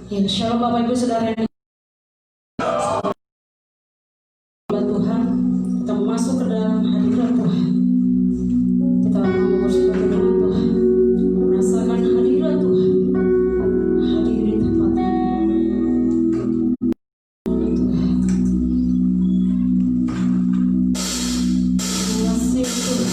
Ya, shalom Bapak Ibu Saudara yang dimuliakan Tuhan. Kita masuk ke dalam hadirat Tuhan. Kita mau bersekutu dengan Tuhan, merasakan hadirat Tuhan. Hadiri tempat ini. Tuhan. Terima kasih Tuhan.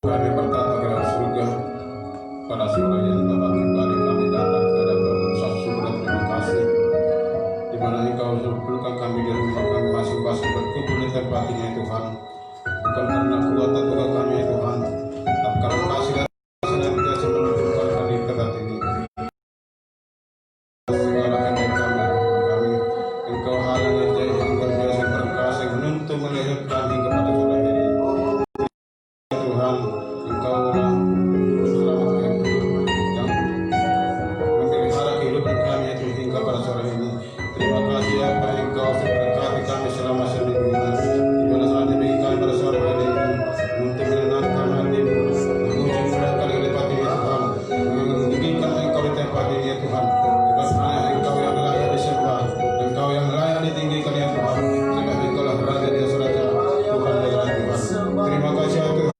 Kami bertata ke dalam surga. Pada sore yang telah kembali kami datang ke hadapan satu surga, terima kasih. Di mana Engkau menyempurnakan kami di rumah kami masing-masing berkumpul di tempat ini ya Tuhan. Bukan karena kuat atau kami ya Tuhan, tapi karena kasih dan senantiasa menunjukkan kami di tempat ini. Segala kehendak kami, Engkau halang ajaib yang luar biasa berkasih menuntun melihat kami kepada sore ini. Tuhan, Engkau lah selamat yang memelihara kehidupan kami itu hingga pada sore ini. Terima kasih apa Engkau memberkati kami selama seminggu ini. Di mana saat ini kami pada sore hari ini untuk menenangkan hatimu, menguji mulai kali lipat ini Tuhan, meninggikan Engkau di tempat ini ya Tuhan. Sebab Engkau yang layak disembah, Engkau yang layak ditinggikan ya Tuhan. Sebab Engkau lah Raja di atas raja, Tuhan dari Tuhan. Terima kasih ya Tuhan.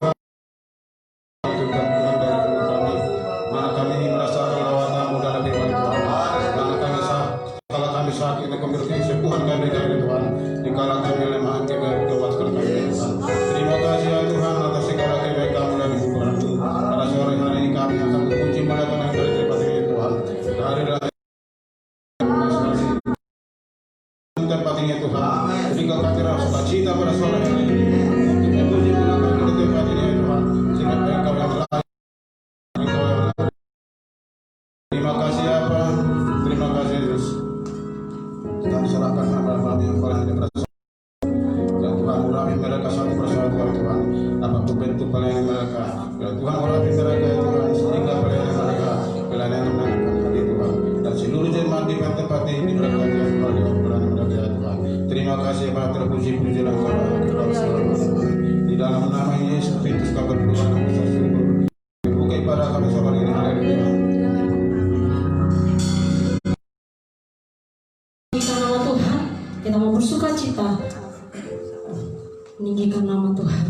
Sakit dan kembali sembuhan kami dari Tuhan. Dikala kami lemah kami kuatkan kami Tuhan. Terima kasih ya Tuhan atas segala kebaikan dan hiburan-Mu. Pada sore hari ini kami akan memuji melakukan yang daripada ini Tuhan. Dari tempat ini Tuhan. Sehingga kami rasa sukacita pada sore hari ini untuk memuji melakukan di tempat ini Tuhan. Sehingga Engkau yang layak. Terima kasih apa? Terima kasih Yesus. Kami serahkan hamba-Hamba yang paling tidak berasa. Dan Tuhan urapi mereka satu persatu ya Tuhan. Apapun bentuk pelayanan mereka, dan Tuhan urapi mereka ya Tuhan, sehingga pelayanan mereka pelayanan menangkan hati Tuhan. Dan seluruh jemaat di tempat ini diberkati ya Tuhan dengan pelayanan mereka ya Tuhan. Terima kasih Bapak, terpuji-puji dan di dalam nama Yesus Kristus kami berdoa dan bersyukur. Buka ibadah kami sore ini. Haleluya. Kita mau bersuka cita meninggikan nama Tuhan.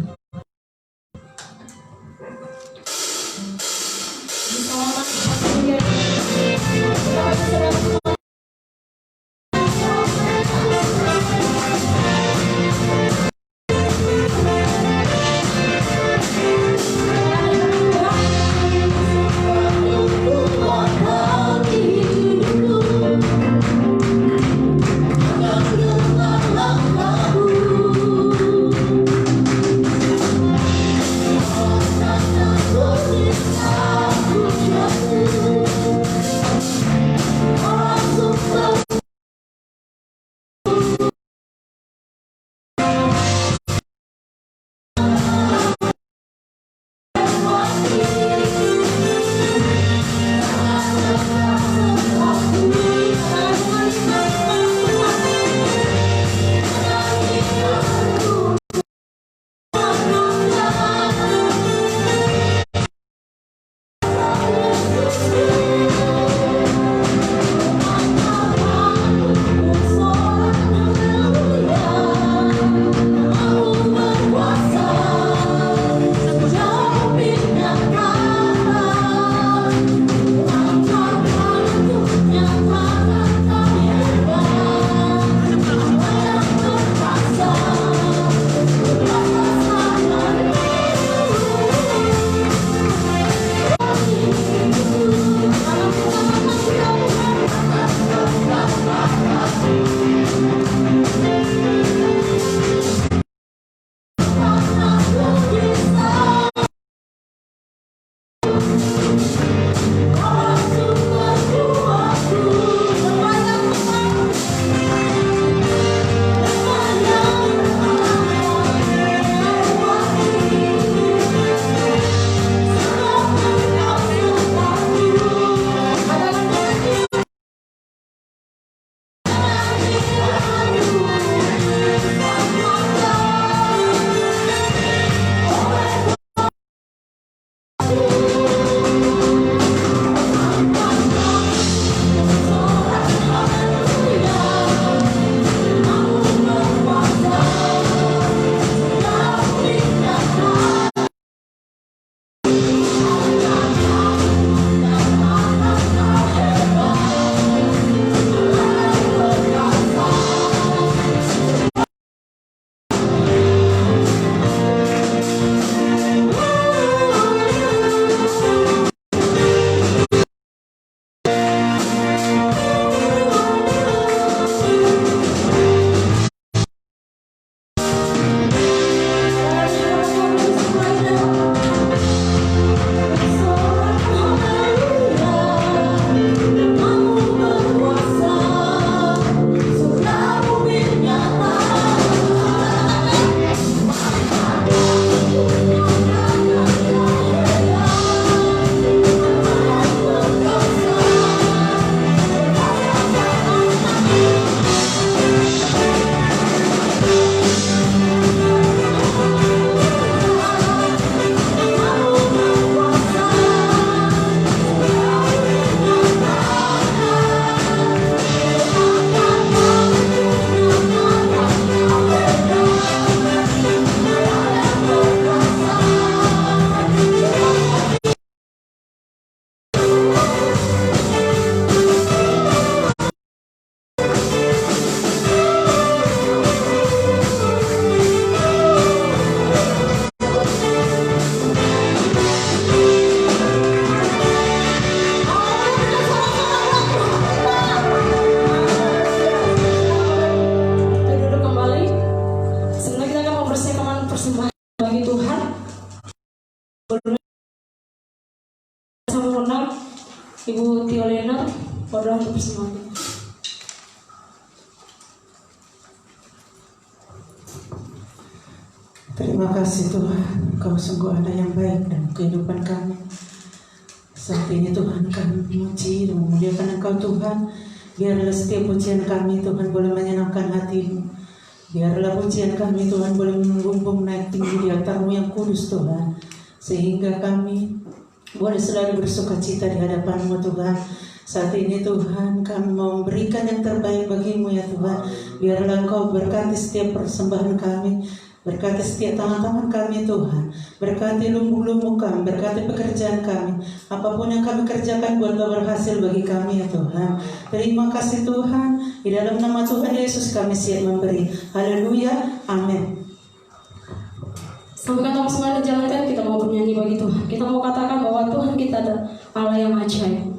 Sebelumnya saya mengundang Ibu Tio Lena pada untuk bersemangat. Terima kasih Tuhan, Kau sungguh ada yang baik dalam kehidupan kami. Saat ini Tuhan kami memuji dan memuliakan Engkau Tuhan. Biarlah setiap pujian kami Tuhan boleh menyenangkan hati-Mu. Biarlah pujian kami Tuhan boleh membumbung naik tinggi di altar-Mu yang kudus Tuhan. Sehingga kami boleh selalu bersuka cita di hadapan-Mu Tuhan. Saat ini Tuhan kami mau memberikan yang terbaik bagi-Mu ya Tuhan. Biarlah Engkau berkati setiap persembahan kami. Berkati setiap tangan-tangan kami Tuhan. Berkati lumbung-lumbung kami. Berkati pekerjaan kami. Apapun yang kami kerjakan buatlah berhasil bagi kami ya Tuhan. Terima kasih Tuhan. Di dalam nama Tuhan Yesus kami siap memberi. Haleluya. Amin. Sampai kata semuanya dijalankan, kita mau bernyanyi bagi Tuhan. Kita mau katakan bahwa Tuhan kita ada Allah yang ajaib.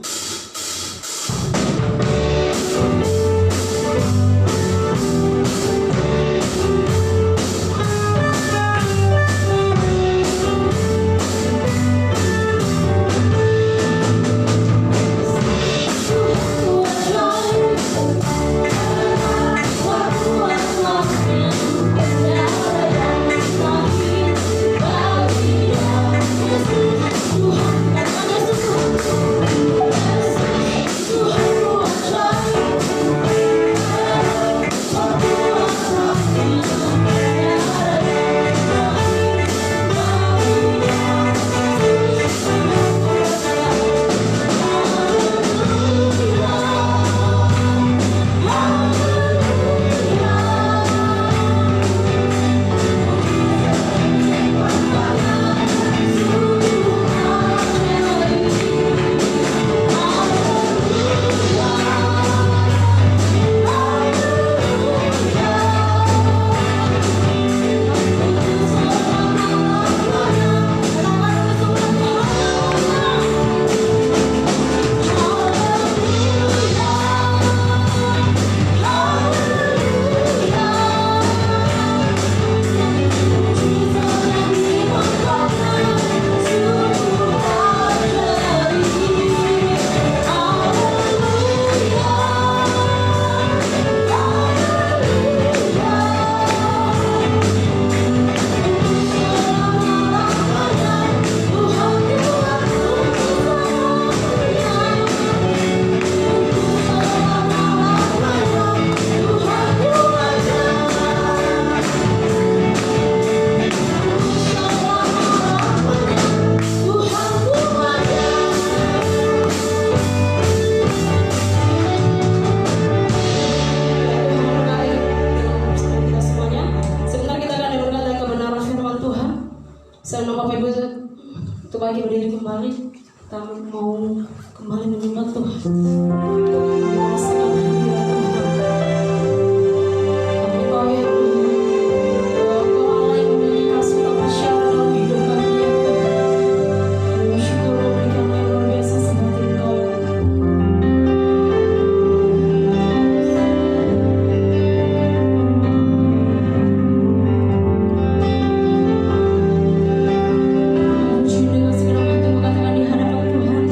Bagi berdiri kembali, kita mau kembali menyembah Tuhan. Merasakan hadirat Tuhan. Kami tahu ya Tuhan, Engkau Allah yang memiliki kasih tanpa syarat dalam hidup kami ya Tuhan. Kami bersyukur memberikan yang luar biasa seperti Engkau. Di hadapan Tuhan.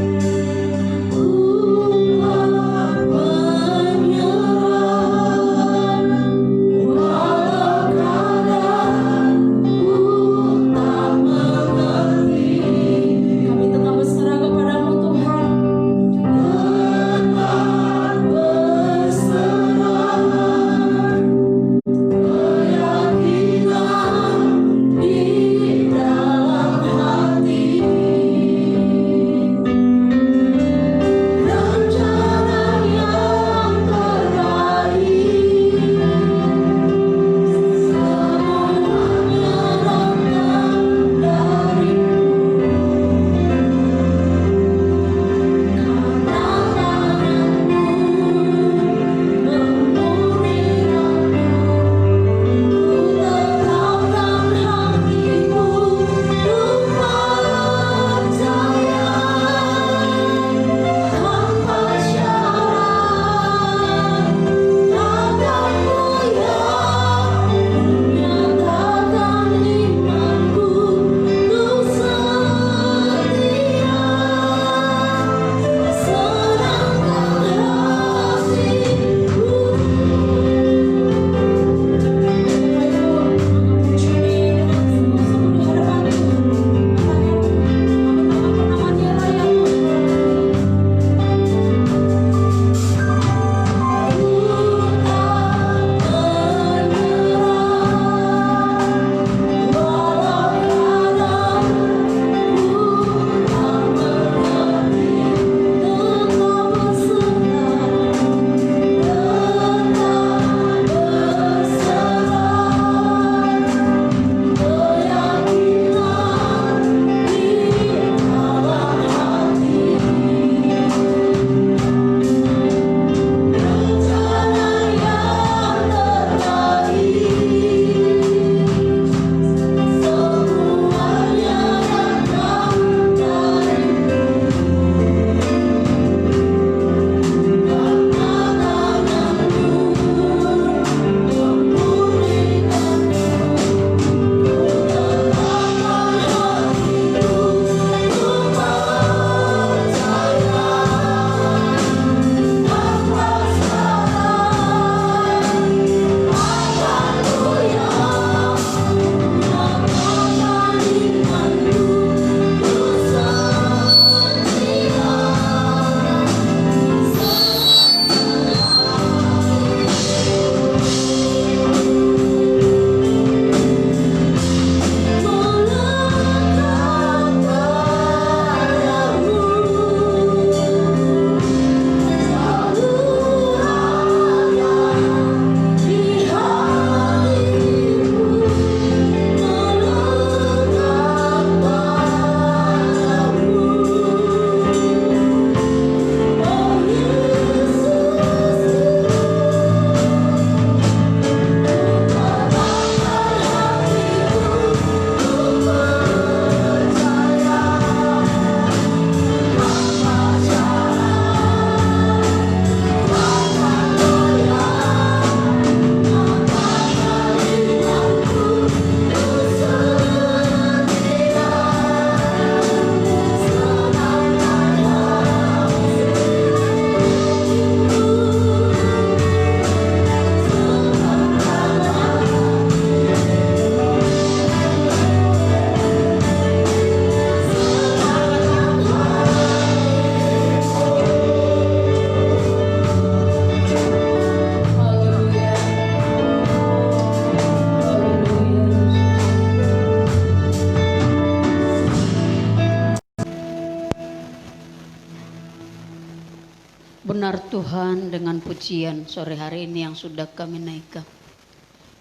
benar Tuhan, dengan pujian sore hari ini yang sudah kami naikkan.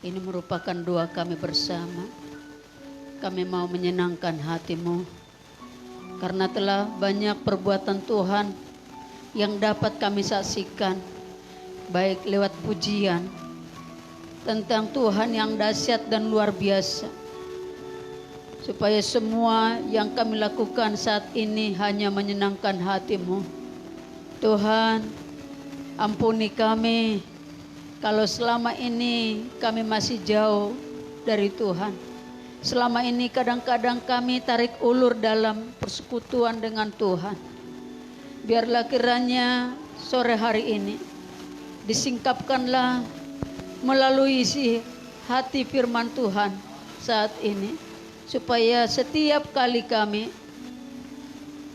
Ini merupakan doa kami bersama. Kami mau menyenangkan hati-Mu karena telah banyak perbuatan Tuhan yang dapat kami saksikan, baik lewat pujian tentang Tuhan yang dahsyat dan luar biasa. Supaya semua yang kami lakukan saat ini hanya menyenangkan hati-Mu. Tuhan, ampuni kami kalau selama ini kami masih jauh dari Tuhan. Selama ini kadang-kadang kami tarik ulur dalam persekutuan dengan Tuhan. Biarlah kiranya sore hari ini disingkapkanlah melalui isi hati firman Tuhan saat ini, supaya setiap kali kami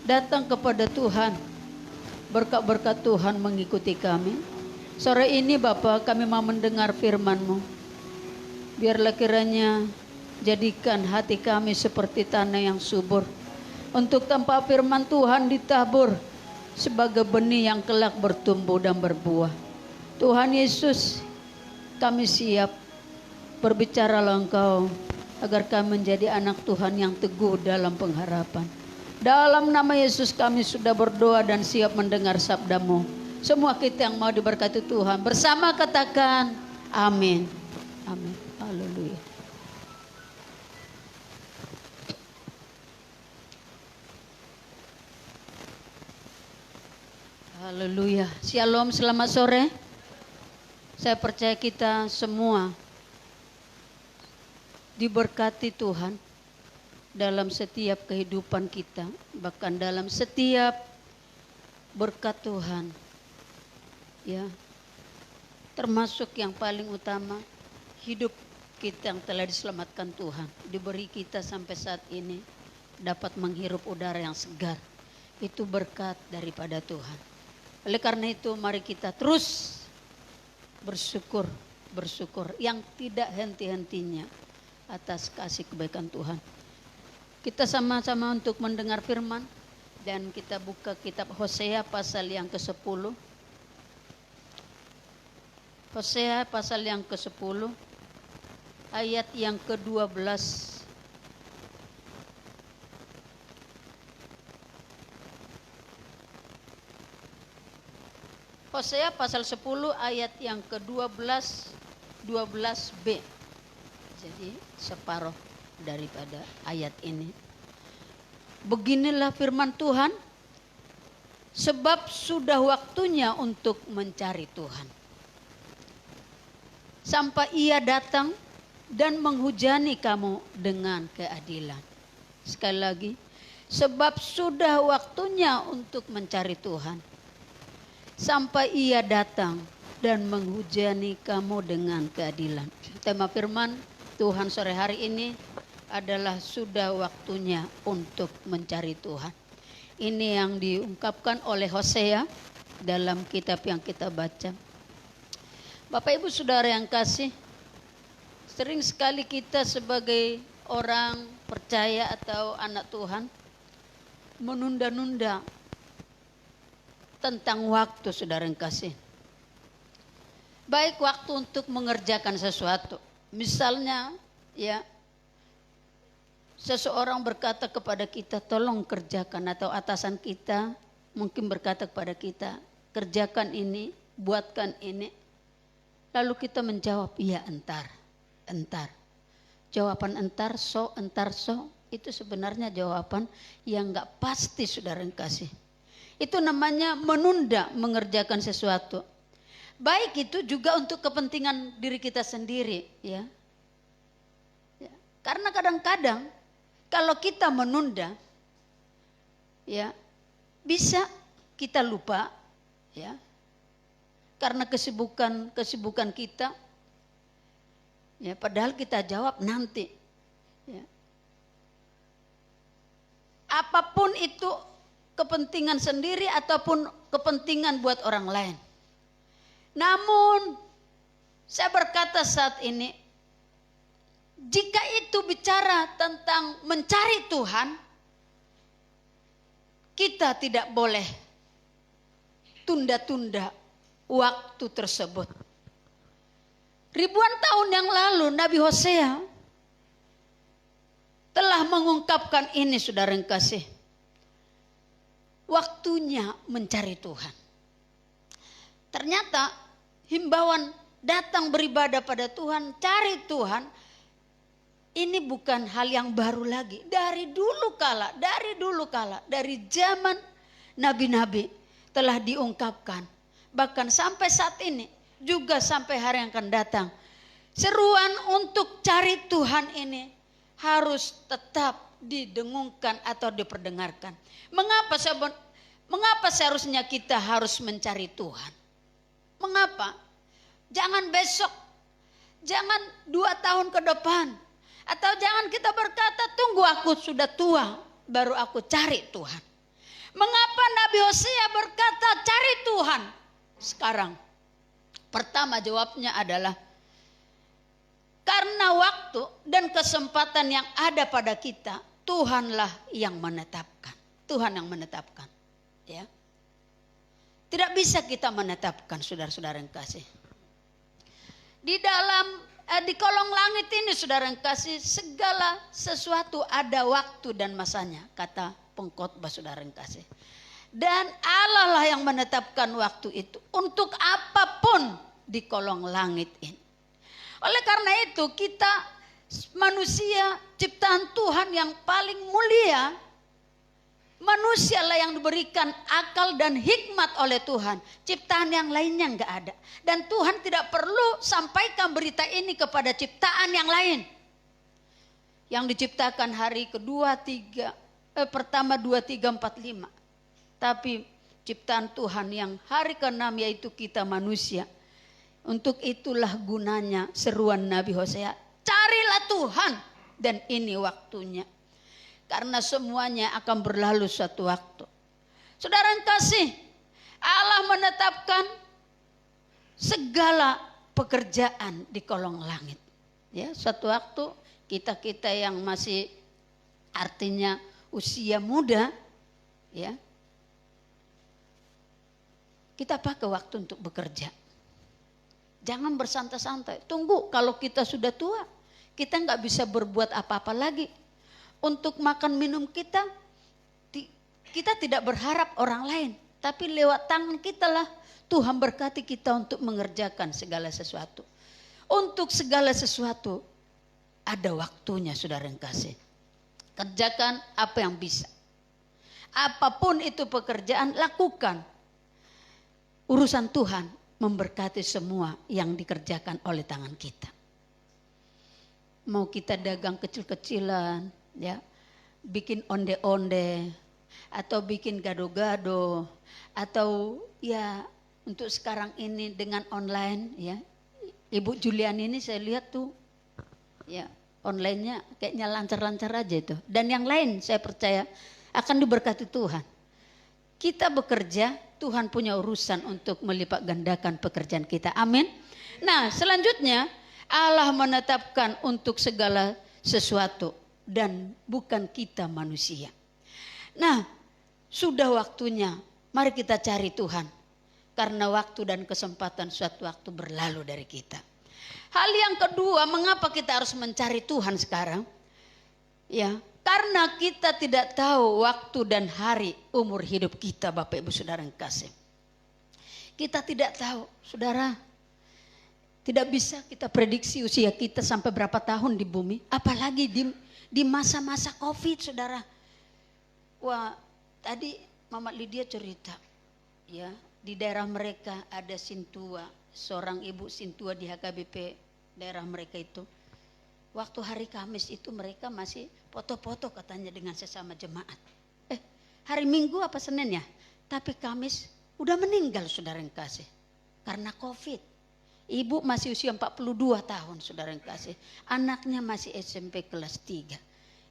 datang kepada Tuhan, berkat-berkat Tuhan mengikuti kami. Sore ini Bapa, kami mau mendengar firman-Mu. Biarlah kiranya jadikan hati kami seperti tanah yang subur, untuk tanpa firman Tuhan ditabur sebagai benih yang kelak bertumbuh dan berbuah. Tuhan Yesus, kami siap, berbicaralah Engkau agar kami menjadi anak Tuhan yang teguh dalam pengharapan. Dalam nama Yesus kami sudah berdoa dan siap mendengar sabda-Mu. Semua kita yang mau diberkati Tuhan bersama katakan amin. Amin. Haleluya. Haleluya. Shalom, selamat sore. Saya percaya kita semua diberkati Tuhan dalam setiap kehidupan kita, bahkan dalam setiap berkat Tuhan. Ya. Termasuk yang paling utama, hidup kita yang telah diselamatkan Tuhan, diberi kita sampai saat ini dapat menghirup udara yang segar. Itu berkat daripada Tuhan. Oleh karena itu mari kita terus bersyukur yang tidak henti-hentinya atas kasih kebaikan Tuhan. Kita sama-sama untuk mendengar firman dan kita buka kitab Hosea pasal yang ke-10. Hosea pasal yang ke-10 ayat yang ke-12. Hosea pasal 10 ayat yang ke-12, 12b. Jadi separuh daripada ayat ini. Beginilah firman Tuhan, sebab sudah waktunya untuk mencari Tuhan, sampai Ia datang dan menghujani kamu dengan keadilan. Sekali lagi, sebab sudah waktunya untuk mencari Tuhan, sampai Ia datang dan menghujani kamu dengan keadilan. Tema firman Tuhan sore hari ini adalah sudah waktunya untuk mencari Tuhan. Ini yang diungkapkan oleh Hosea dalam kitab yang kita baca. Bapak Ibu Saudara yang kasih, sering sekali kita sebagai orang percaya atau anak Tuhan menunda-nunda tentang waktu, saudara yang kasih. Baik waktu untuk mengerjakan sesuatu. Misalnya ya, seseorang berkata kepada kita tolong kerjakan, atau atasan kita mungkin berkata kepada kita kerjakan ini, buatkan ini. Lalu kita menjawab iya entar. Jawaban entar so itu sebenarnya jawaban yang gak pasti, saudara yang kasih. Itu namanya menunda mengerjakan sesuatu. Baik itu juga untuk kepentingan diri kita sendiri, ya. Karena kadang-kadang kalau kita menunda, ya, bisa kita lupa, ya. Karena kesibukan kita, ya, padahal kita jawab nanti, ya. Apapun itu kepentingan sendiri ataupun kepentingan buat orang lain. Namun saya berkata saat ini, jika itu bicara tentang mencari Tuhan, kita tidak boleh tunda-tunda waktu tersebut. Ribuan tahun yang lalu Nabi Hosea telah mengungkapkan ini, saudara yang kasih. Waktunya mencari Tuhan. Ternyata himbauan datang beribadah pada Tuhan, cari Tuhan, ini bukan hal yang baru lagi. Dari dulu kala, dari zaman nabi-nabi telah diungkapkan. Bahkan sampai saat ini, juga sampai hari yang akan datang. Seruan untuk cari Tuhan ini harus tetap didengungkan atau diperdengarkan. Mengapa seharusnya kita harus mencari Tuhan? Mengapa? Jangan besok, jangan 2 tahun ke depan. Atau jangan kita berkata, tunggu aku sudah tua baru aku cari Tuhan. Mengapa Nabi Hosea berkata cari Tuhan sekarang? Pertama jawabnya adalah karena waktu dan kesempatan yang ada pada kita, Tuhanlah yang menetapkan. Tuhan yang menetapkan. Ya. Tidak bisa kita menetapkan, saudara-saudara yang kasih. Di kolong langit ini, saudara yang kasih, segala sesuatu ada waktu dan masanya, kata pengkhotbah, saudara yang kasih. Dan Allah lah yang menetapkan waktu itu untuk apapun di kolong langit ini. Oleh karena itu kita manusia ciptaan Tuhan yang paling mulia, manusialah yang diberikan akal dan hikmat oleh Tuhan. Ciptaan yang lainnya enggak ada. Dan Tuhan tidak perlu sampaikan berita ini kepada ciptaan yang lain. Yang diciptakan hari pertama 2, 3, 4, 5. Tapi ciptaan Tuhan yang hari ke-6 yaitu kita manusia. Untuk itulah gunanya seruan Nabi Hosea. Carilah Tuhan dan ini waktunya. Karena semuanya akan berlalu suatu waktu. Saudara yang kasih, Allah menetapkan segala pekerjaan di kolong langit. Ya, suatu waktu kita yang masih artinya usia muda, ya, kita pakai waktu untuk bekerja. Jangan bersantai-santai. Tunggu kalau kita sudah tua, kita nggak bisa berbuat apa-apa lagi. Untuk makan minum kita tidak berharap orang lain. Tapi lewat tangan kita lah Tuhan berkati kita untuk mengerjakan segala sesuatu. Untuk segala sesuatu ada waktunya, saudara yang kasih. Kerjakan apa yang bisa. Apapun itu pekerjaan, lakukan. Urusan Tuhan memberkati semua yang dikerjakan oleh tangan kita. Mau kita dagang kecil-kecilan, ya, bikin onde-onde, atau bikin gado-gado, atau ya untuk sekarang ini dengan online, ya, Ibu Julian ini saya lihat tuh, ya, online-nya kayaknya lancar-lancar aja itu. Dan yang lain saya percaya akan diberkati Tuhan. Kita bekerja, Tuhan punya urusan untuk melipat gandakan pekerjaan kita. Amin. Nah, selanjutnya Allah menetapkan untuk segala sesuatu dan bukan kita manusia. Nah, sudah waktunya mari kita cari Tuhan. Karena waktu dan kesempatan suatu waktu berlalu dari kita. Hal yang kedua, mengapa kita harus mencari Tuhan sekarang? Ya, karena kita tidak tahu waktu dan hari umur hidup kita, Bapak Ibu Saudara yang kasih. Kita tidak tahu, saudara. Tidak bisa kita prediksi usia kita sampai berapa tahun di bumi. Apalagi di masa-masa COVID, saudara. Wah, tadi Mama Lydia cerita, ya, di daerah mereka ada Sintua, seorang ibu Sintua di HKBP daerah mereka itu. Waktu hari Kamis itu mereka masih foto-foto katanya dengan sesama jemaat. Hari Minggu apa Senin ya? Tapi Kamis udah meninggal, saudara yang kasih. Karena COVID. Ibu masih usia 42 tahun, saudara yang kasih. Anaknya masih SMP kelas 3.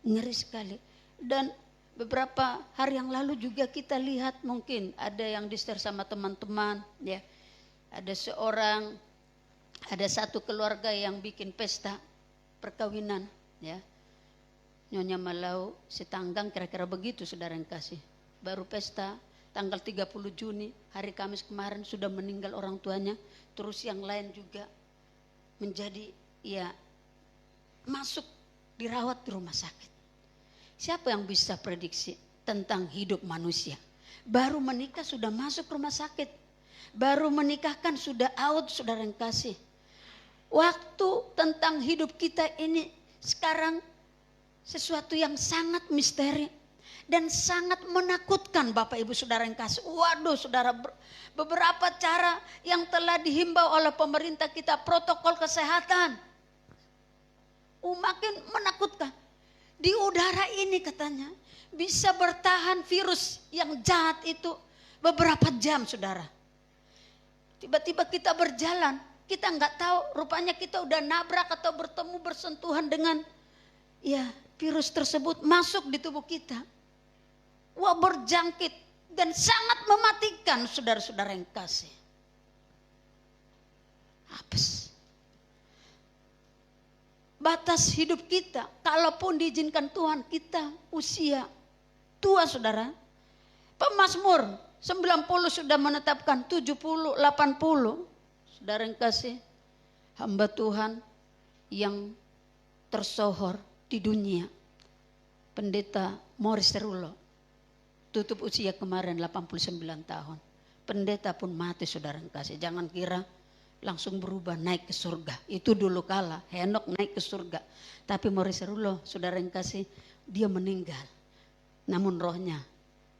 Ngeri sekali. Dan beberapa hari yang lalu juga kita lihat mungkin ada yang di-share sama teman-teman, ya. Ada satu keluarga yang bikin pesta perkawinan, ya. Nyonya Malau Setanggang, kira-kira begitu, saudara yang kasih. Baru pesta, tanggal 30 Juni, hari Kamis kemarin sudah meninggal orang tuanya. Terus yang lain juga menjadi masuk dirawat di rumah sakit. Siapa yang bisa prediksi tentang hidup manusia? Baru menikah sudah masuk rumah sakit. Baru menikahkan sudah out, saudara yang kasih. Waktu tentang hidup kita ini sekarang sesuatu yang sangat misteri dan sangat menakutkan, Bapak Ibu saudara yang kasih. Waduh saudara, beberapa cara yang telah dihimbau oleh pemerintah kita, protokol kesehatan, makin menakutkan. Di udara ini katanya bisa bertahan virus yang jahat itu beberapa jam, saudara. Tiba-tiba kita berjalan, kita nggak tahu, rupanya kita udah nabrak atau bertemu bersentuhan dengan virus tersebut masuk di tubuh kita. Wah, berjangkit dan sangat mematikan, saudara-saudara yang kasih. Apes. Batas hidup kita, kalaupun diizinkan Tuhan, kita usia tua, saudara. Pemazmur 90 sudah menetapkan 70, 80. Saudara yang kasih, hamba Tuhan yang tersohor di dunia, Pendeta Morris Cerullo, tutup usia kemarin 89 tahun. Pendeta pun mati, saudara yang kasih. Jangan kira langsung berubah naik ke surga. Itu dulu kala Henok naik ke surga. Tapi Morris Cerullo, saudara yang kasih, dia meninggal. Namun rohnya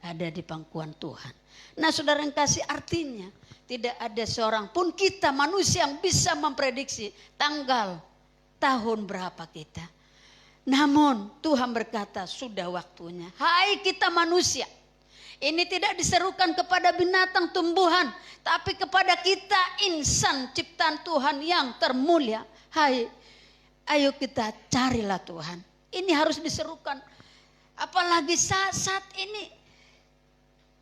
ada di pangkuan Tuhan. Nah saudara yang kasih, artinya tidak ada seorang pun kita manusia yang bisa memprediksi tanggal, tahun berapa kita. Namun Tuhan berkata sudah waktunya. Hai kita manusia, ini tidak diserukan kepada binatang tumbuhan, tapi kepada kita insan ciptaan Tuhan yang termulia. Hai, ayo kita carilah Tuhan. Ini harus diserukan. Apalagi saat ini,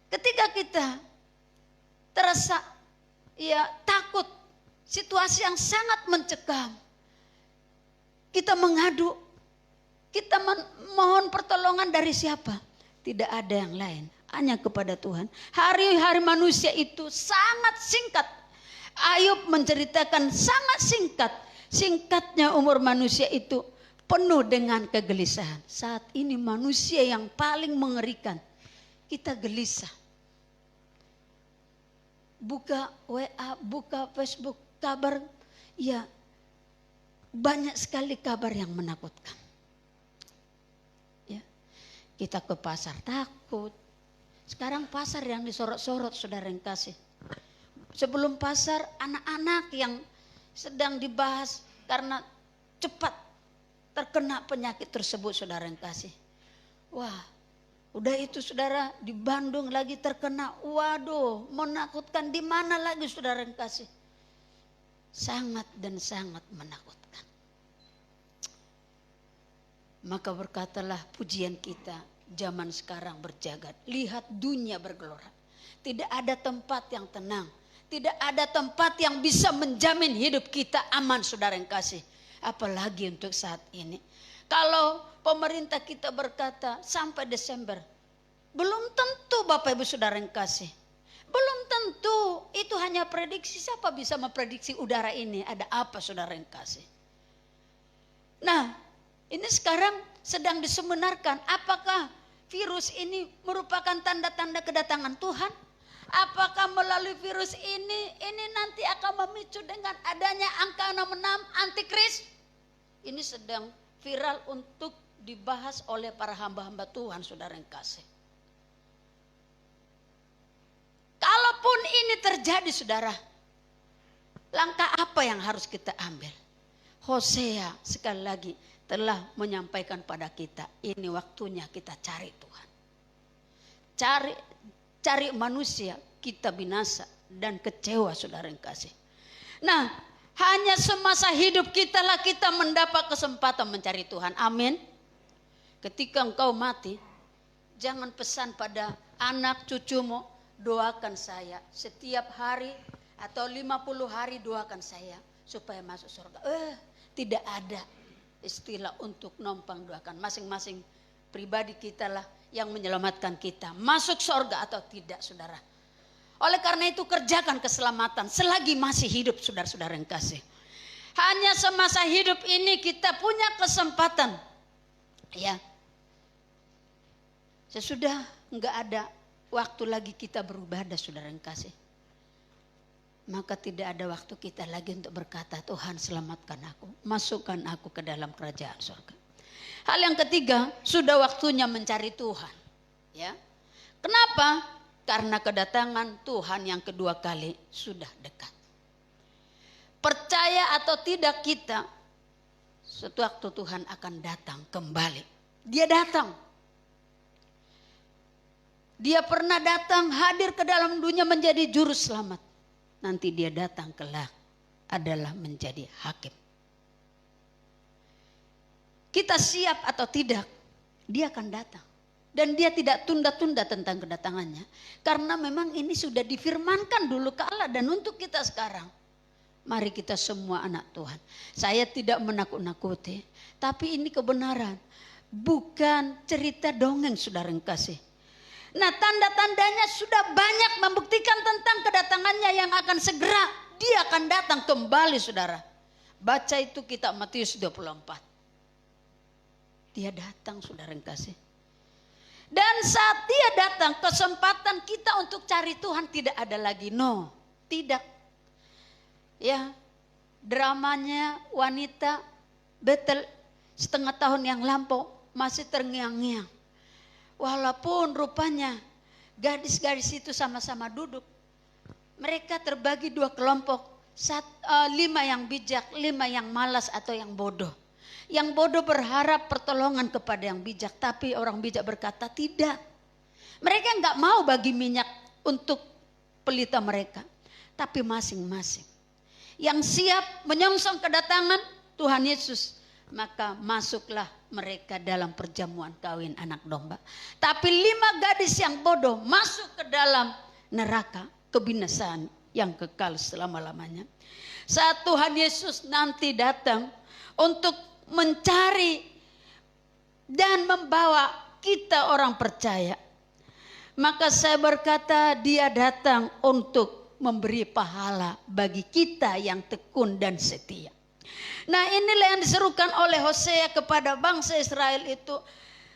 ketika kita terasa takut, situasi yang sangat mencekam, kita mengadu, kita mohon pertolongan dari siapa? Tidak ada yang lain, hanya kepada Tuhan. Hari-hari manusia itu sangat singkat. Ayub menceritakan sangat singkat. Singkatnya umur manusia itu penuh dengan kegelisahan. Saat ini manusia yang paling mengerikan, kita gelisah. Buka WA, buka Facebook, kabar, banyak sekali kabar yang menakutkan. Kita ke pasar takut. Sekarang pasar yang disorot-sorot, saudara yang kasih. Sebelum pasar, anak-anak yang sedang dibahas karena cepat terkena penyakit tersebut, saudara yang kasih. Wah, udah itu saudara, di Bandung lagi terkena. Waduh, menakutkan. Di mana lagi, saudara yang kasih? Sangat dan sangat menakutkan. Maka berkatalah pujian kita zaman sekarang berjagat. Lihat dunia bergelora. Tidak ada tempat yang tenang. Tidak ada tempat yang bisa menjamin hidup kita aman, saudara yang kasih. Apalagi untuk saat ini. Kalau pemerintah kita berkata sampai Desember, belum tentu, Bapak Ibu saudara yang kasih. Belum tentu, itu hanya prediksi. Siapa bisa memprediksi udara ini ada apa, saudara yang kasih? Nah, ini sekarang sedang disebenarkan, apakah virus ini merupakan tanda-tanda kedatangan Tuhan? Apakah melalui virus ini nanti akan memicu dengan adanya angka 66 antikris? Ini sedang viral untuk dibahas oleh para hamba-hamba Tuhan, saudara yang kasih. Kalaupun ini terjadi, saudara, langkah apa yang harus kita ambil? Hosea sekali lagi telah menyampaikan pada kita, ini waktunya kita cari Tuhan. Cari manusia, kita binasa dan kecewa, saudara yang kasih. Nah, hanya semasa hidup kita lah kita mendapat kesempatan mencari Tuhan. Amin. Ketika engkau mati, jangan pesan pada anak cucumu, doakan saya setiap hari atau 50 hari, doakan saya supaya masuk surga. Tidak ada istilah untuk numpang doakan. Masing-masing pribadi kita lah yang menyelamatkan kita. Masuk surga atau tidak, saudara. Oleh karena itu kerjakan keselamatan selagi masih hidup, saudara-saudara yang kasih. Hanya semasa hidup ini kita punya kesempatan. Ya. Sesudah enggak ada waktu lagi kita beribadah, saudara yang kasih. Maka tidak ada waktu kita lagi untuk berkata, Tuhan selamatkan aku, masukkan aku ke dalam kerajaan surga. Hal yang ketiga, sudah waktunya mencari Tuhan. Ya. Kenapa? Karena kedatangan Tuhan yang kedua kali sudah dekat. Percaya atau tidak kita, suatu waktu Tuhan akan datang kembali. Dia datang. Dia pernah datang hadir ke dalam dunia menjadi juru selamat. Nanti dia datang kelak adalah menjadi hakim. Kita siap atau tidak, dia akan datang. Dan dia tidak tunda-tunda tentang kedatangannya. Karena memang ini sudah difirmankan dulu ke Allah dan untuk kita sekarang. Mari kita semua anak Tuhan. Saya tidak menakut-nakuti. Tapi ini kebenaran. Bukan cerita dongeng, saudara yang kasih. Nah, tanda-tandanya sudah banyak membuktikan tentang kedatangannya yang akan segera. Dia akan datang kembali, saudara. Baca itu kitab Matius 24. Dia datang, saudara yang kasih. Dan saat dia datang, kesempatan kita untuk cari Tuhan tidak ada lagi. No, tidak. Ya, dramanya wanita Betel setengah tahun yang lampau masih terngiang-ngiang. Walaupun rupanya gadis-gadis itu sama-sama duduk. Mereka terbagi dua kelompok. 5 yang bijak, 5 yang malas atau yang bodoh. Yang bodoh berharap pertolongan kepada yang bijak. Tapi orang bijak berkata tidak. Mereka enggak mau bagi minyak untuk pelita mereka. Tapi masing-masing. Yang siap menyongsong kedatangan Tuhan Yesus. Maka masuklah mereka dalam perjamuan kawin anak domba. Tapi 5 gadis yang bodoh masuk ke dalam neraka kebinasaan yang kekal selama-lamanya. Saat Tuhan Yesus nanti datang untuk mencari dan membawa kita orang percaya. Maka saya berkata dia datang untuk memberi pahala bagi kita yang tekun dan setia. Nah, inilah yang diserukan oleh Hosea kepada bangsa Israel itu.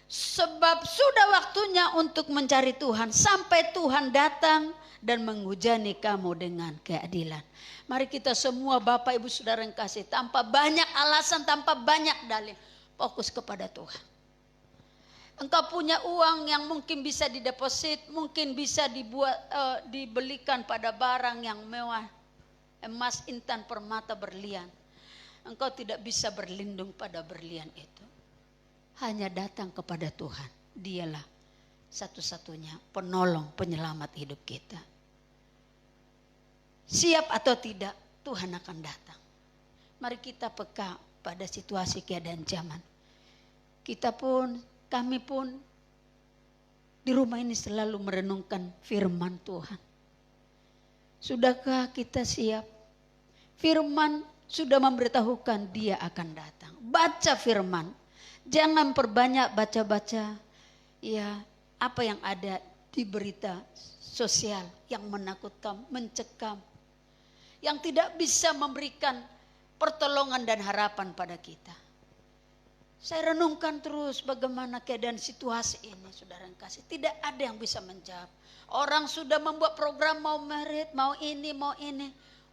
Sebab sudah waktunya untuk mencari Tuhan sampai Tuhan datang dan menghujani kamu dengan keadilan. Mari kita semua Bapak Ibu Saudara yang kasih, tanpa banyak alasan, tanpa banyak dalil, fokus kepada Tuhan. Engkau punya uang yang mungkin bisa dideposit, mungkin bisa dibelikan pada barang yang mewah, emas, intan, permata, berlian. Engkau tidak bisa berlindung pada berlian itu. Hanya datang kepada Tuhan. Dialah satu-satunya penolong, penyelamat hidup kita. Siap atau tidak, Tuhan akan datang. Mari kita peka pada situasi keadaan zaman. Kami pun di rumah ini selalu merenungkan firman Tuhan. Sudahkah kita siap? Firman sudah memberitahukan dia akan datang. Baca firman. Jangan perbanyak baca-baca ya apa yang ada di berita sosial yang menakutkan, mencekam. Yang tidak bisa memberikan pertolongan dan harapan pada kita. Saya renungkan terus bagaimana keadaan situasi ini, saudara yang kasih. Tidak ada yang bisa menjawab. Orang sudah membuat program mau merit, mau ini.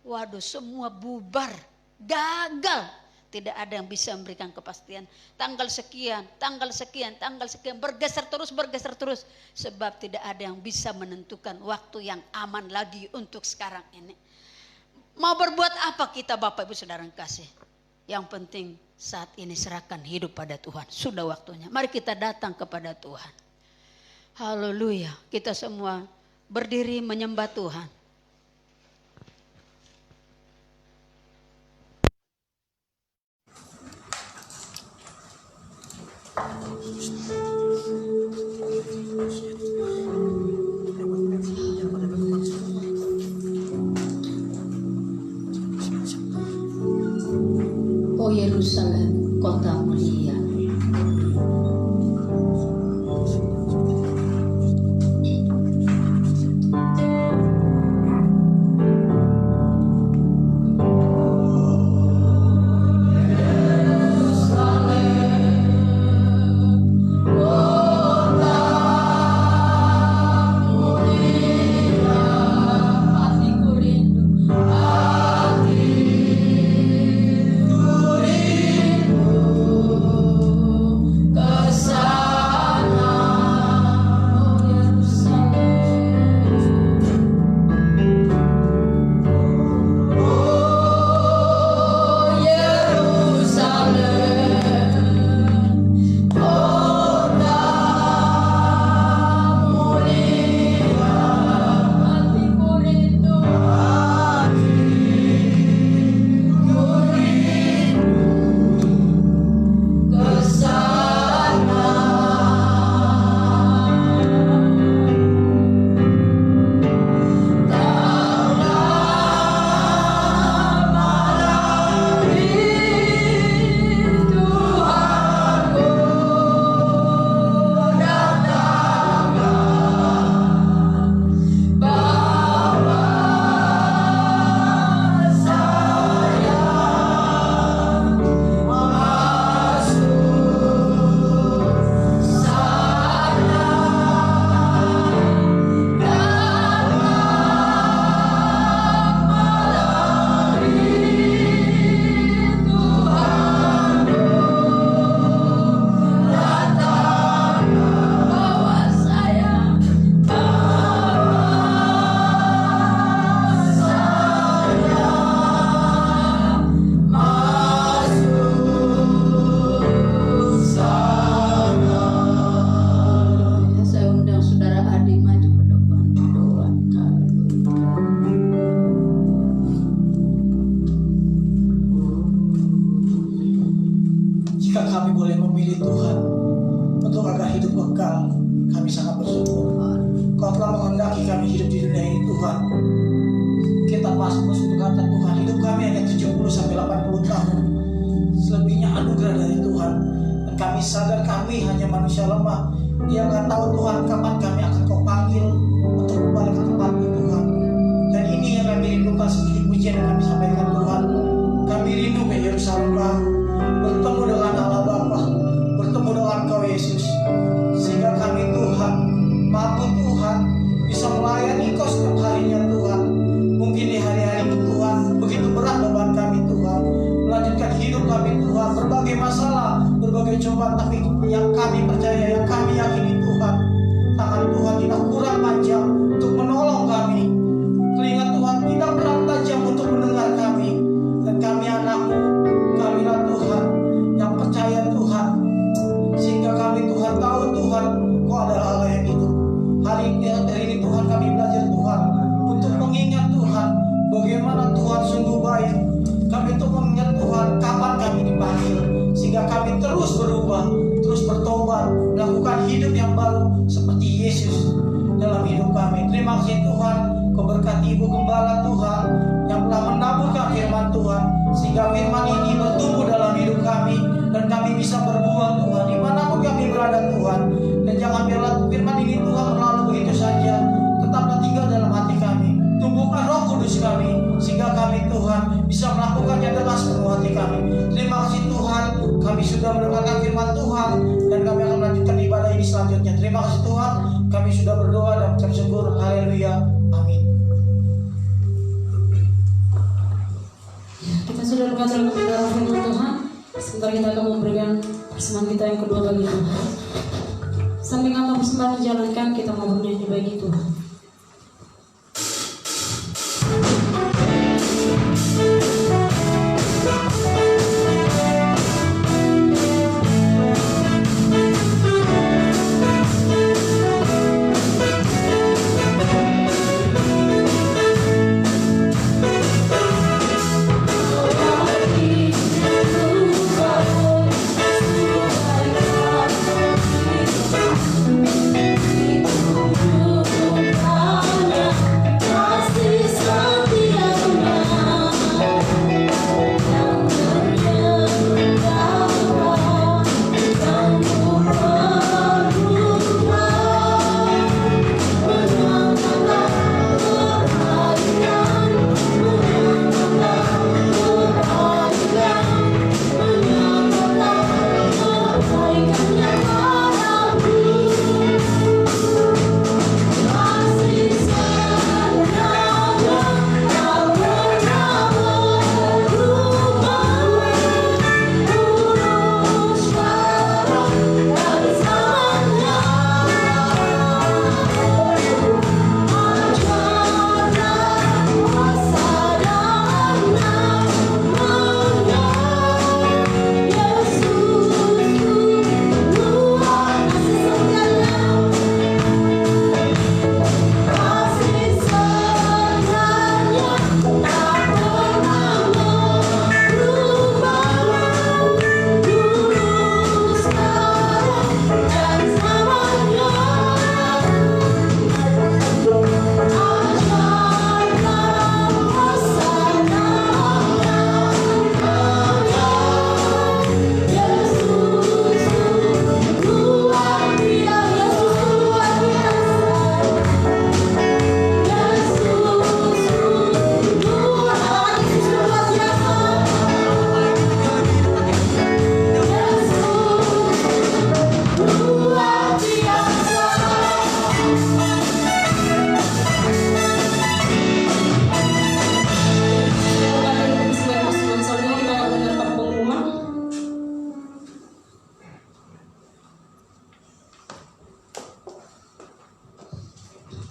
Waduh, semua bubar, gagal. Tidak ada yang bisa memberikan kepastian. Tanggal sekian, bergeser terus. Sebab tidak ada yang bisa menentukan waktu yang aman lagi untuk sekarang ini. Mau berbuat apa kita Bapak Ibu Saudara yang kasih? Yang penting saat ini serahkan hidup pada Tuhan. Sudah waktunya. Mari kita datang kepada Tuhan. Haleluya. Kita semua berdiri menyembah Tuhan. Oh Yerusalem, kota mulia. mendaki kami hidup di dunia ini Tuhan, kita pasti berkata Tuhan, hidup kami hanya 70 sampai 80 tahun. Selebihnya anugerah dari Tuhan. Dan kami sadar kami hanya manusia lemah. Dia nggak tahu Tuhan kapan kami akan Kau panggil untuk kembali ke tempat-Mu Tuhan. Dan ini yang kami rindukan seperti pujian yang kami sampaikan Tuhan. Kami rindu ke Yerusalem baru, bertemu dengan Allah Bapa, bertemu dengan Kau Yesus, sehingga kami Tuhan mampu Tuhan bisa melayani Kau setiap harinya Tuhan. Mungkin di hari-hari itu Tuhan begitu berat beban kami Tuhan, melanjutkan hidup kami Tuhan, berbagai masalah, berbagai cobaan, tapi yang kami percaya, yang kami yakini Tuhan, tangan Tuhan tidak kurang panjang untuk menolong kami, telinga Tuhan tidak kurang tajam untuk mendengar kami, dan kami anak-Mu, kamilah Tuhan yang percaya Tuhan, sehingga kami Tuhan tahu Tuhan Kau adalah Allah yang hidup. Hari ini Tuhan kami belajar Tuhan untuk mengingat Tuhan bagaimana Tuhan sungguh baik. Kami untuk mengingat Tuhan kapan kami dipanggil, sehingga kami terus berubah, terus bertobat, melakukan hidup yang baru seperti Yesus dalam hidup kami. Terima kasih Tuhan, Kau berkati Ibu Gembala Tuhan yang telah menaburkan firman Tuhan, sehingga firman ini bertumbuh dalam hidup kami dan kami bisa berbuah Tuhan dimanapun kami berada Tuhan. Dan jangan biarlah firman ini Tuhan berlalu begitu saja, tetaplah tinggal dalam hati kami. Tumbuhkan Roh Kudus kami, sehingga kami Tuhan bisa melakukannya dengan sepenuh hati kami. Terima kasih Tuhan, kami sudah mendengarkan firman Tuhan dan kami akan melanjutkan ibadah ini selanjutnya. Terima kasih Tuhan, kami sudah berdoa dan mengucap syukur. Haleluya, amin. Kita sudah berkata dalam kebenaran firman Tuhan. Sebentar kita akan memberikan persembahan kita yang kedua bagi Tuhan. Sambil kata persembahan dijalankan, kita mau bernyanyi bagi Tuhan.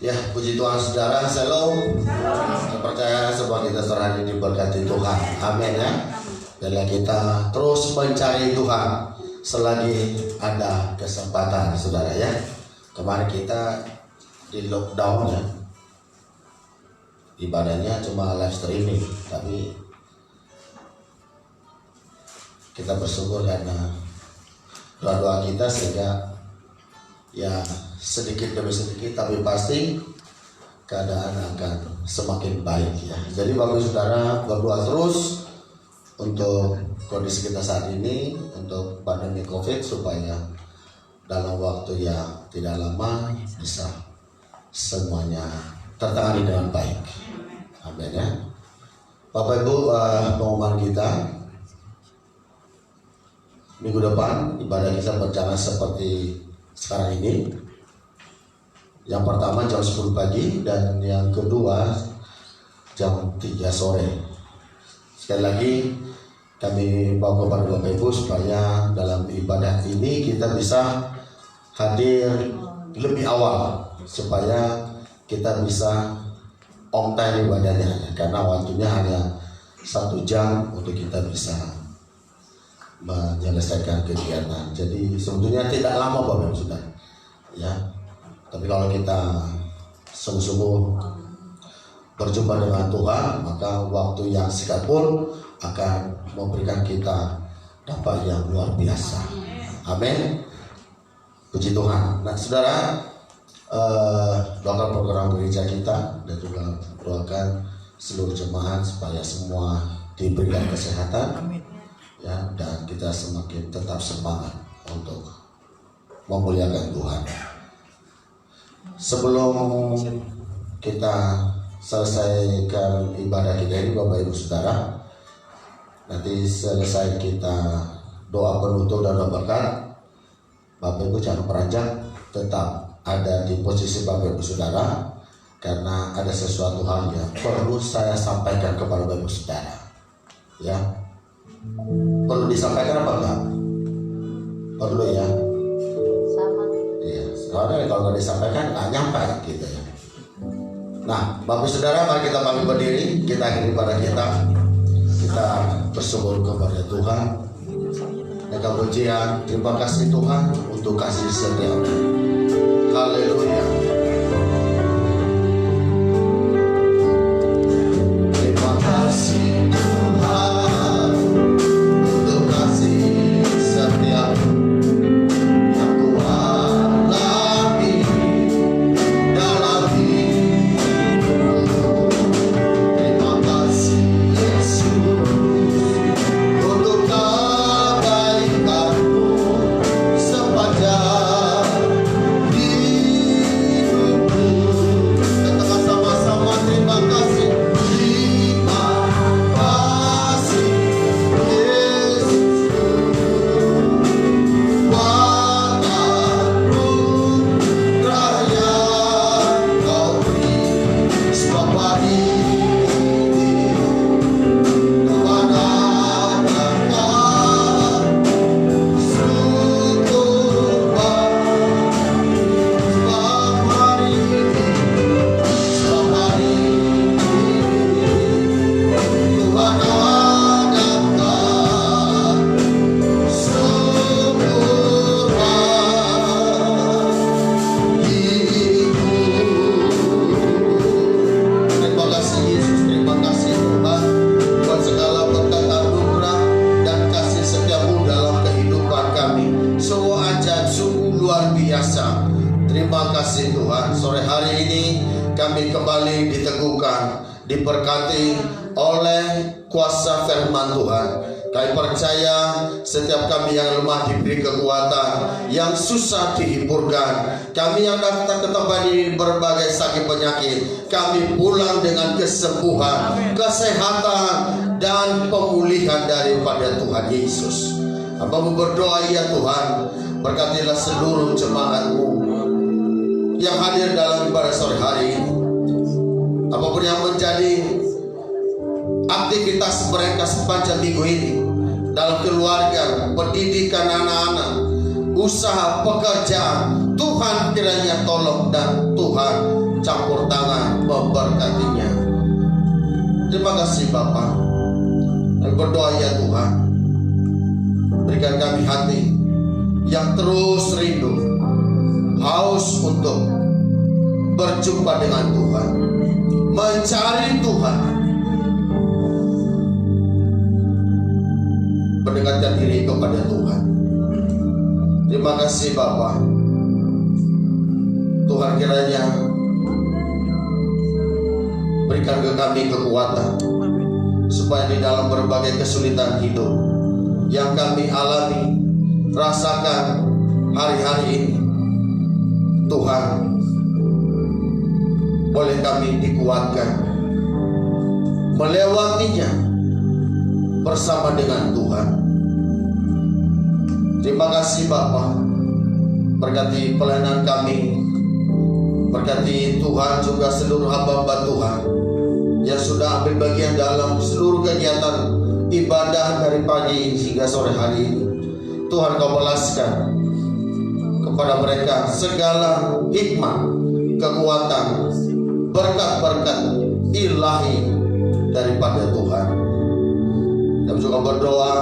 Ya, puji Tuhan saudara, shalom. Saya percaya semua kita seorang ini diberkati Tuhan, amin ya. Bila kita terus mencari Tuhan selagi ada kesempatan saudara ya. Kemarin kita di lockdown ya, ibadahnya cuma live streaming, tapi kita bersyukur karena doa-doa kita sehingga ya sedikit demi sedikit tapi pasti keadaan akan semakin baik ya. Jadi Bapak Saudara berdoa terus untuk kondisi kita saat ini, untuk pandemi COVID, supaya dalam waktu yang tidak lama bisa semuanya tertangani dengan baik. Amin ya. Bapak Ibu, pengumuman kita minggu depan ibadah kita berjalan seperti sekarang ini. Yang pertama jam 10 pagi dan yang kedua jam 3 sore. Sekali lagi kami bawa kepada Bapak Ibu supaya dalam ibadah ini kita bisa hadir lebih awal, supaya kita bisa on time ibadahnya, karena waktunya hanya 1 jam untuk kita bisa menyelesaikan kegiatan. Jadi sebetulnya tidak lama Bapak Ibu sudah ya. Tapi kalau kita sungguh-sungguh berjumpa dengan Tuhan, maka waktu yang singkat pun akan memberikan kita dampak yang luar biasa. Amin. Puji Tuhan. Nah, saudara, doakan program gereja kita dan juga doakan seluruh jemaat supaya semua diberikan kesehatan. Ya, dan kita semakin tetap semangat untuk memuliakan Tuhan. Sebelum kita selesaikan ibadah kita ini, Bapak Ibu Saudara, nanti selesai kita doa penutup dan doa berkat, Bapak Ibu jangan beranjak, tetap ada di posisi Bapak Ibu Saudara, karena ada sesuatu hal yang perlu saya sampaikan kepada Bapak Ibu Saudara. Ya, perlu disampaikan apa enggak? Perlu ya. Soalnya kalau nggak disampaikan nggak nyampe gitu ya. Nah, Bapak Saudara, mari kita bangkit berdiri, kita akhiri pada kita bersyukur kepada Tuhan. Dengan pujian, terima kasih Tuhan untuk kasih setia-Mu. Haleluya. Terima kasih Tuhan untuk kasih setia-Mu. Diberkati oleh kuasa firman Tuhan. Kami percaya setiap kami yang lemah diberi kekuatan, yang susah dihiburkan. Kami yang datang ke tempat ini berbagai sakit penyakit, kami pulang dengan kesembuhan, kesehatan, dan pemulihan daripada Tuhan Yesus. Hamba-Mu berdoa ya Tuhan, berkatilah seluruh jemaat-Mu yang hadir dalam ibadah sore hari ini. Apapun yang menjadi aktivitas mereka sepanjang minggu ini, dalam keluarga, pendidikan anak-anak, usaha, pekerjaan, Tuhan kiranya tolong dan Tuhan campur tangan memberkatinya. Terima kasih Bapa. Dan berdoa ya Tuhan, berikan kami hati yang terus rindu, haus untuk berjumpa dengan Tuhan, mencari Tuhan, mendekatkan diri kepada Tuhan. Terima kasih Bapa. Tuhan kiranya berikan ke kami kekuatan, supaya di dalam berbagai kesulitan hidup yang kami alami, rasakan hari-hari ini, Tuhan, boleh kami dikuatkan melewatinya bersama dengan Tuhan. Terima kasih Bapa, berkati pelayanan kami, berkati Tuhan juga seluruh hamba-hamba Tuhan yang sudah ambil bagian dalam seluruh kegiatan ibadah dari pagi hingga sore hari ini. Tuhan, Kau balaskan kepada mereka segala hikmat, kekuatan, berkat-berkat ilahi daripada Tuhan. Dan juga berdoa,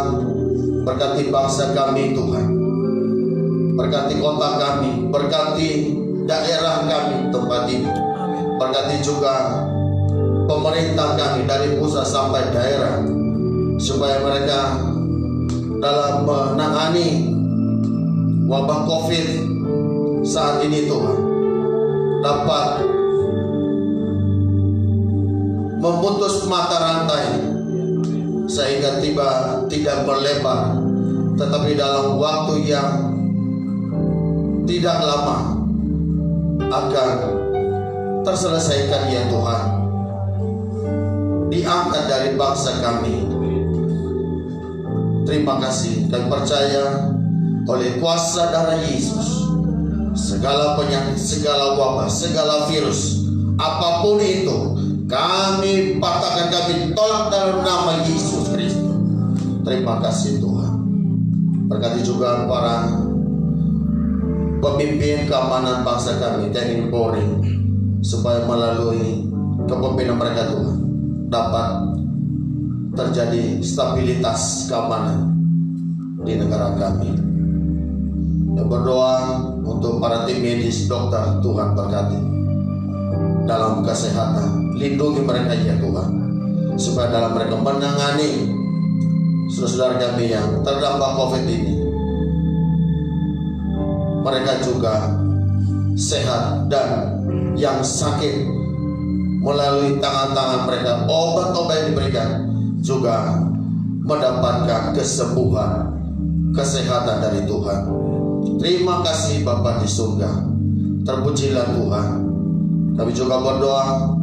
berkati bangsa kami Tuhan, berkati kota kami, berkati daerah kami tempat ini, berkati juga pemerintah kami dari pusat sampai daerah, supaya mereka dalam menangani wabah COVID saat ini Tuhan dapat memutus mata rantai sehingga tidak berlebar, tetapi dalam waktu yang tidak lama akan terselesaikan ya Tuhan. Diangkat dari bangsa kami. Terima kasih, kami percaya oleh kuasa darah Yesus, segala penyakit, segala wabah, segala virus, apapun itu, kami patahkan, kami tolak dalam nama Yesus Kristus. Terima kasih Tuhan. Berkati juga para pemimpin keamanan bangsa kami, TNI Polri, supaya melalui kepemimpinan mereka Tuhan dapat terjadi stabilitas keamanan di negara kami. Dan berdoa untuk para tim medis, dokter, Tuhan berkati dalam kesehatan, lindungi mereka ya Tuhan, supaya dalam mereka menangani saudara kami yang terdampak COVID ini, mereka juga sehat, dan yang sakit melalui tangan-tangan mereka, obat-obat yang diberikan juga mendapatkan kesembuhan, kesehatan dari Tuhan. Terima kasih Bapa di surga, terpujilah Tuhan. Kami juga berdoa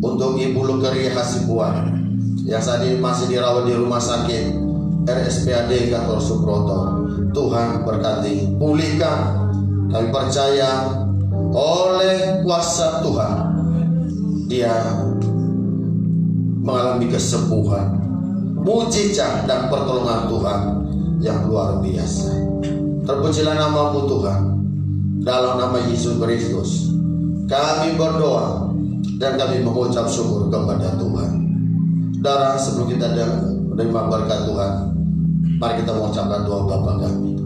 untuk Ibu Lukeri Hasibuan yang saat ini masih dirawat di rumah sakit RSPAD Gatot Subroto. Tuhan berkati, pulihkan. Kami percaya oleh kuasa Tuhan dia mengalami kesembuhan, mujizat dan pertolongan Tuhan yang luar biasa. Terpujilah nama-Mu Tuhan. Dalam nama Yesus Kristus kami berdoa dan kami mengucap syukur kepada Tuhan. Darah, sebelum kita menerima berkat Tuhan, mari kita mengucapkan doa Bapa kami.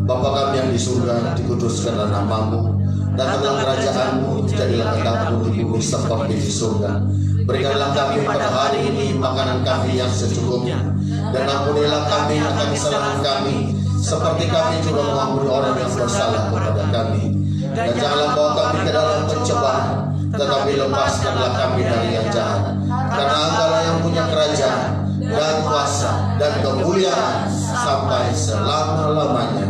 Bapa kami yang di surga, dikuduskanlah nama-Mu, datanglah kerajaan-Mu, jadilah kehendak-Mu di bumi seperti di surga. Berikanlah kami pada hari ini makanan kami yang secukupnya, dan ampunilah kami akan kesalahan kami, seperti kami juga mengampuni orang yang bersalah kepada kami. Dan janganlah bawa kami ke dalam pencobaan, tetapi lepaskanlah kami dari yang jahat. Karena Engkau-lah yang punya kerajaan dan kuasa dan kemuliaan sampai selama-lamanya.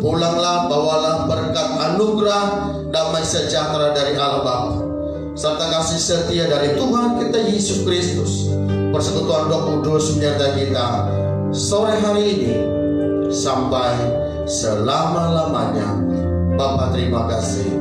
Pulanglah, bawalah berkat anugerah damai sejahtera dari Allah Bapa, serta kasih setia dari Tuhan kita Yesus Kristus, persekutuan Roh Kudus menyertai kita sore hari ini sampai selama-lamanya. Bapa terima kasih.